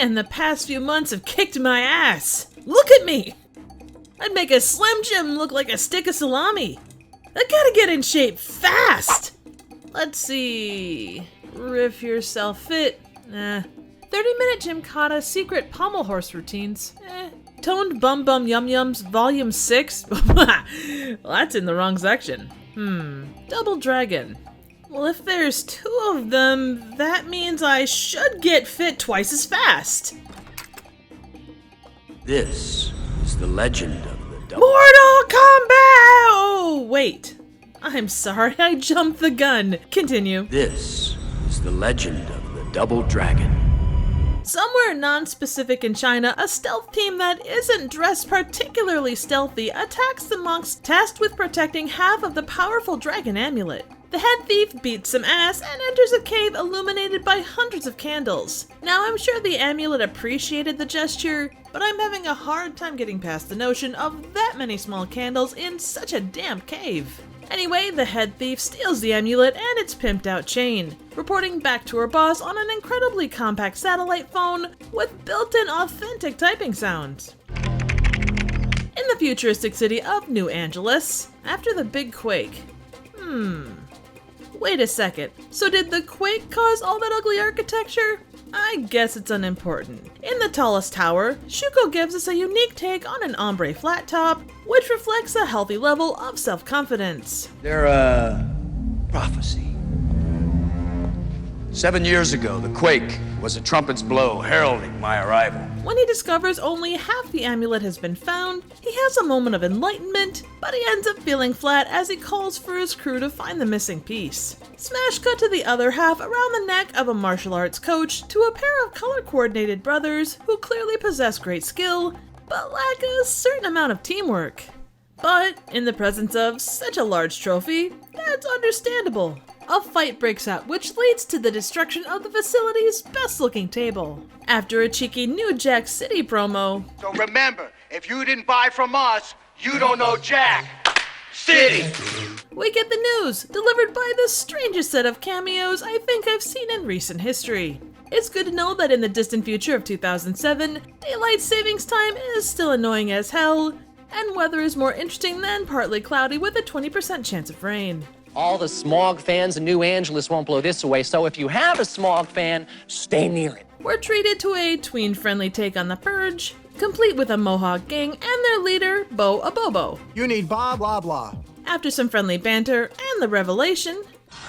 Man, the past few months have kicked my ass. Look at me! I'd make a Slim Jim look like a stick of salami. I gotta get in shape fast! Let's see... Riff yourself fit. 30-minute Gymkhana secret pommel horse routines. Toned Bum Bum Yum Yums Volume 6? Well, that's in the wrong section. Double Dragon. Well, if there's 2 of them, that means I should get fit twice as fast. This is the legend of the double... Mortal Kombat! Oh, wait. I'm sorry, I jumped the gun. Continue. This is the legend of the Double Dragon. Somewhere non-specific in China, a stealth team that isn't dressed particularly stealthy attacks the monks tasked with protecting half of the powerful dragon amulet. The head thief beats some ass and enters a cave illuminated by hundreds of candles. Now, I'm sure the amulet appreciated the gesture, but I'm having a hard time getting past the notion of that many small candles in such a damp cave. Anyway, the head thief steals the amulet and its pimped out chain, reporting back to her boss on an incredibly compact satellite phone with built-in authentic typing sounds. In the futuristic city of New Angeles, after the big quake. Wait a second, so did the quake cause all that ugly architecture? I guess it's unimportant. In the tallest tower, Shuko gives us a unique take on an ombre flat top, which reflects a healthy level of self-confidence. They're a prophecy. 7 years ago, the quake was a trumpet's blow heralding my arrival. When he discovers only half the amulet has been found, he has a moment of enlightenment, but he ends up feeling flat as he calls for his crew to find the missing piece. Smash cut to the other half around the neck of a martial arts coach to a pair of color-coordinated brothers who clearly possess great skill, but lack a certain amount of teamwork. But in the presence of such a large trophy, that's understandable. A fight breaks out, which leads to the destruction of the facility's best-looking table. After a cheeky New Jack City promo... So remember, if you didn't buy from us, you don't know Jack City! We get the news, delivered by the strangest set of cameos I think I've seen in recent history. It's good to know that in the distant future of 2007, daylight savings time is still annoying as hell, and weather is more interesting than partly cloudy with a 20% chance of rain. All the smog fans in New Angeles won't blow this away, so if you have a smog fan, stay near it. We're treated to a tween-friendly take on The Purge, complete with a Mohawk gang and their leader, Bo Abobo. You need blah, blah, blah. After some friendly banter and the revelation,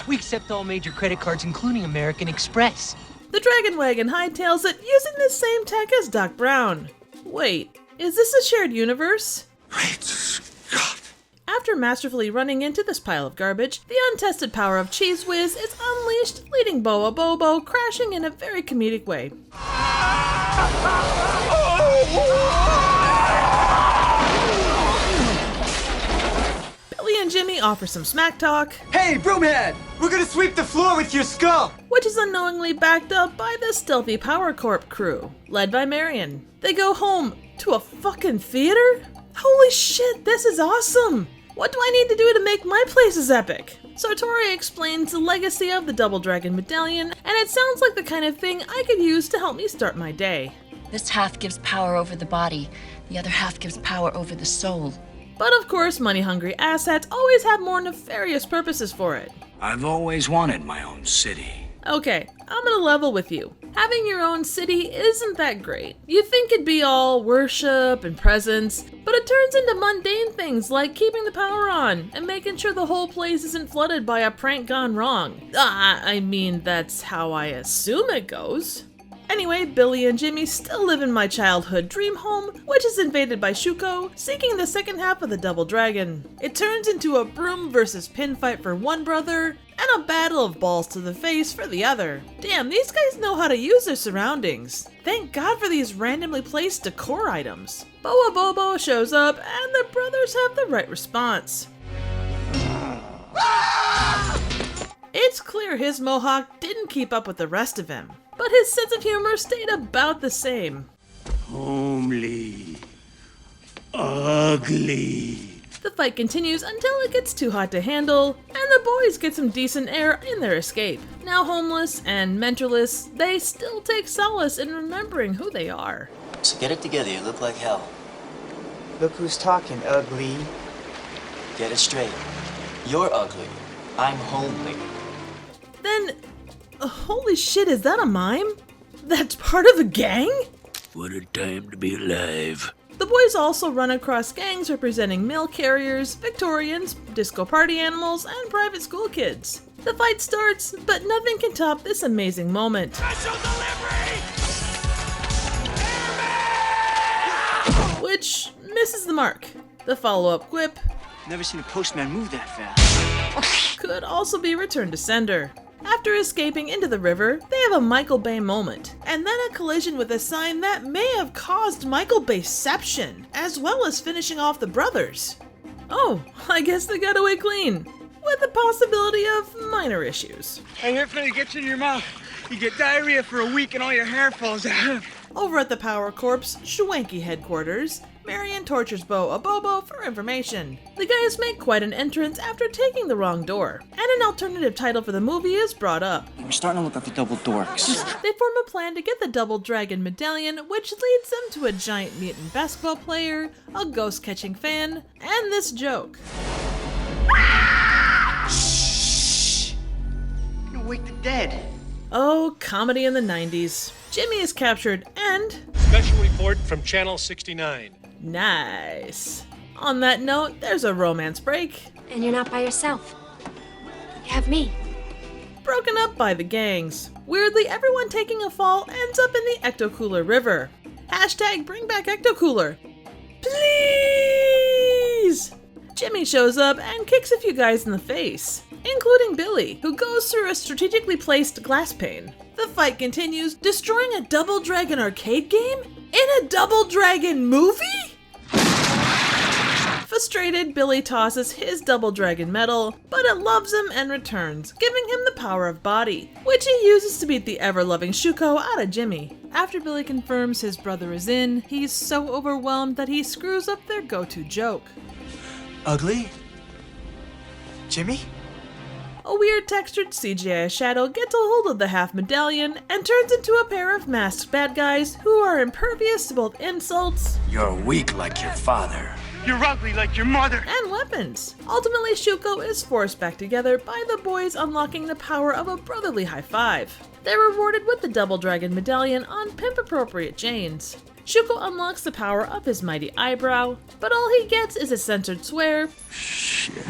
we accept all major credit cards, including American Express. the Dragon Wagon hightails it using the same tech as Doc Brown. Wait, is this a shared universe? Great Scott! After masterfully running into this pile of garbage, the untested power of Cheese Whiz is unleashed, leading Boa Bobo crashing in a very comedic way. Billy and Jimmy offer some smack talk, Hey, Broomhead! We're gonna sweep the floor with your skull! which is unknowingly backed up by the stealthy Power Corp crew, led by Marion. They go home to a fucking theater? Holy shit, this is awesome! What do I need to do to make my place as epic? Sartori explains the legacy of the Double Dragon Medallion, and it sounds like the kind of thing I could use to help me start my day. This half gives power over the body, the other half gives power over the soul. But of course, money-hungry asshats always have more nefarious purposes for it. I've always wanted my own city. Okay, I'm gonna level with you. Having your own city isn't that great. You think it'd be all worship and presence, but it turns into mundane things like keeping the power on and making sure the whole place isn't flooded by a prank gone wrong. I mean, that's how I assume it goes. Anyway, Billy and Jimmy still live in my childhood dream home, which is invaded by Shuko, seeking the second half of the Double Dragon. It turns into a broom versus pin fight for one brother, and a battle of balls to the face for the other. Damn, these guys know how to use their surroundings. Thank God for these randomly placed decor items. Boa Bobo shows up, and the brothers have the right response. It's clear his mohawk didn't keep up with the rest of him, but his sense of humor stayed about the same. Homely. Ugly. The fight continues until it gets too hot to handle, and the boys get some decent air in their escape. Now homeless and mentorless, they still take solace in remembering who they are. So get it together, you look like hell. Look who's talking, ugly. Get it straight. You're ugly. I'm homely. Then, holy shit, is that a mime? That's part of a gang? What a time to be alive. The boys also run across gangs representing mail carriers, Victorians, disco party animals, and private school kids. The fight starts, but nothing can top this amazing moment. Special delivery! Which misses the mark. The follow-up quip Never seen a postman move that fast. could also be returned to sender. After escaping into the river, they have a Michael Bay moment, and then a collision with a sign that may have caused Michael Bayception, as well as finishing off the brothers. Oh, I guess they got away clean, with the possibility of minor issues. And if it gets in your mouth, you get diarrhea for a week and all your hair falls out. Over at the Power Corps' Schwanky headquarters, Marion tortures Bo Abobo for information. The guys make quite an entrance after taking the wrong door, and an alternative title for the movie is brought up. We're starting to look like the double dorks. They form a plan to get the Double Dragon Medallion, which leads them to a giant mutant basketball player, a ghost-catching fan, and this joke. You wake the dead. Oh, comedy in the 90s. Jimmy is captured and... Special report from Channel 69. Nice. On that note, there's a romance break. And you're not by yourself. You have me. Broken up by the gangs. Weirdly, everyone taking a fall ends up in the Ecto-Cooler River. Hashtag bring back Ecto-Cooler. Please! Jimmy shows up and kicks a few guys in the face, including Billy, who goes through a strategically placed glass pane. The fight continues, destroying a Double Dragon arcade game? In a Double Dragon movie? Frustrated, Billy tosses his Double Dragon medal, but it loves him and returns, giving him the power of body, which he uses to beat the ever-loving Shuko out of Jimmy. After Billy confirms his brother is in, he's so overwhelmed that he screws up their go-to joke. Ugly? Jimmy? A weird textured CGI shadow gets a hold of the half medallion and turns into a pair of masked bad guys who are impervious to both insults You're weak like your father. You're ugly like your mother. and weapons. Ultimately, Shuko is forced back together by the boys unlocking the power of a brotherly high five. They're rewarded with the Double Dragon Medallion on pimp-appropriate chains. Shuko unlocks the power of his mighty eyebrow, but all he gets is a censored swear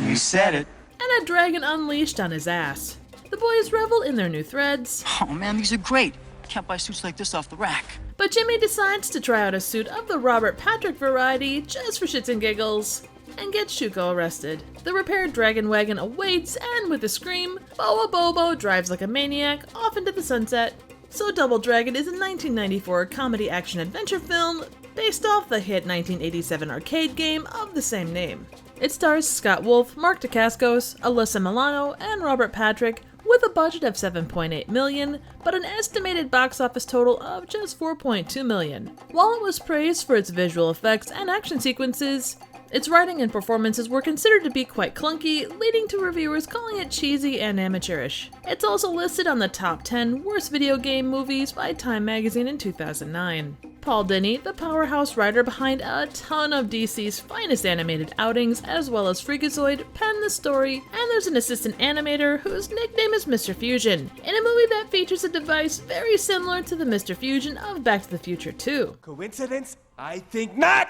You said it. and a dragon unleashed on his ass. The boys revel in their new threads, Oh man, these are great. Can't buy suits like this off the rack. but Jimmy decides to try out a suit of the Robert Patrick variety just for shits and giggles, and gets Shuko arrested. The repaired dragon wagon awaits, and with a scream, Boa Bobo drives like a maniac off into the sunset. So Double Dragon is a 1994 comedy action-adventure film based off the hit 1987 arcade game of the same name. It stars Scott Wolf, Mark Dacascos, Alyssa Milano, and Robert Patrick, with a budget of $7.8 million, but an estimated box office total of just $4.2 million. While it was praised for its visual effects and action sequences, its writing and performances were considered to be quite clunky, leading to reviewers calling it cheesy and amateurish. It's also listed on the top 10 worst video game movies by Time magazine in 2009. Paul Dini, the powerhouse writer behind a ton of DC's finest animated outings, as well as Freakazoid, penned the story, and there's an assistant animator whose nickname is Mr. Fusion, in a movie that features a device very similar to the Mr. Fusion of Back to the Future 2. Coincidence? I think not!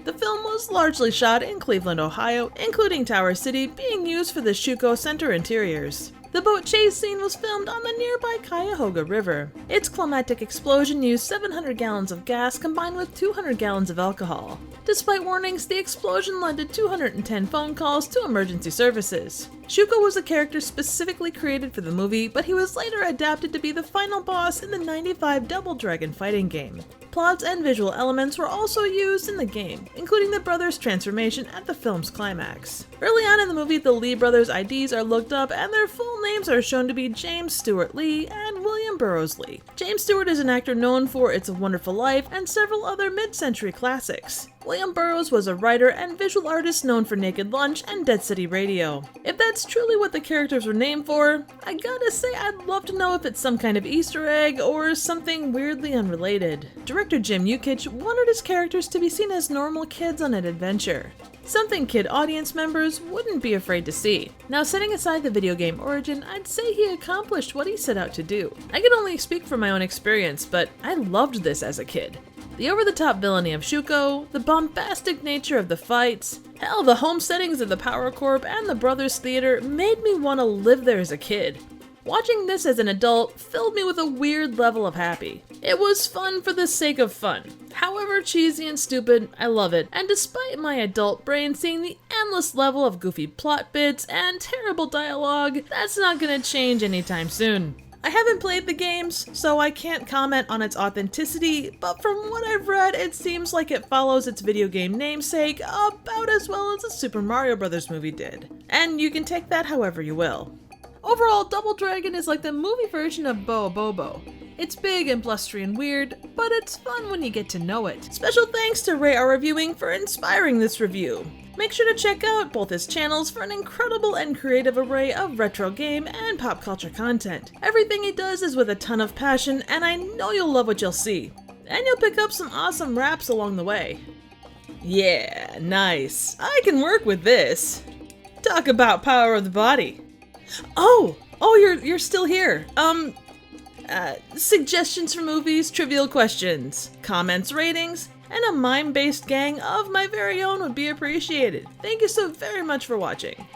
The film was largely shot in Cleveland, Ohio, including Tower City being used for the Shuko Center interiors. The boat chase scene was filmed on the nearby Cuyahoga River. Its climactic explosion used 700 gallons of gas combined with 200 gallons of alcohol. Despite warnings, the explosion led to 210 phone calls to emergency services. Shuko was a character specifically created for the movie, but he was later adapted to be the final boss in the '95 Double Dragon fighting game. Plots and visual elements were also used in the game, including the brothers' transformation at the film's climax. Early on in the movie, the Lee brothers' IDs are looked up and their full names are shown to be James Stewart Lee and William Burroughs Lee. James Stewart is an actor known for It's a Wonderful Life and several other mid-century classics. William Burroughs was a writer and visual artist known for Naked Lunch and Dead City Radio. If that's truly what the characters were named for, I gotta say I'd love to know if it's some kind of Easter egg or something weirdly unrelated. Director Jim Yukich wanted his characters to be seen as normal kids on an adventure. Something kid audience members wouldn't be afraid to see. Now, setting aside the video game origin, I'd say he accomplished what he set out to do. I can only speak from my own experience, but I loved this as a kid. The over-the-top villainy of Shuko, the bombastic nature of the fights, hell, the home settings of the Power Corp and the Brothers Theater made me want to live there as a kid. Watching this as an adult filled me with a weird level of happy. It was fun for the sake of fun. However cheesy and stupid, I love it, and despite my adult brain seeing the endless level of goofy plot bits and terrible dialogue, that's not gonna change anytime soon. I haven't played the games, so I can't comment on its authenticity, but from what I've read, it seems like it follows its video game namesake about as well as the Super Mario Bros. Movie did. And you can take that however you will. Overall, Double Dragon is like the movie version of Boa Bobo. It's big and blustery and weird, but it's fun when you get to know it. Special thanks to Ray R Reviewing for inspiring this review. Make sure to check out both his channels for an incredible and creative array of retro game and pop culture content. Everything he does is with a ton of passion, and I know you'll love what you'll see. And you'll pick up some awesome raps along the way. Yeah, nice. I can work with this. Talk about power of the body. Oh, you're still here. Suggestions for movies, trivial questions, comments, ratings, and a mime-based gang of my very own would be appreciated. Thank you so very much for watching.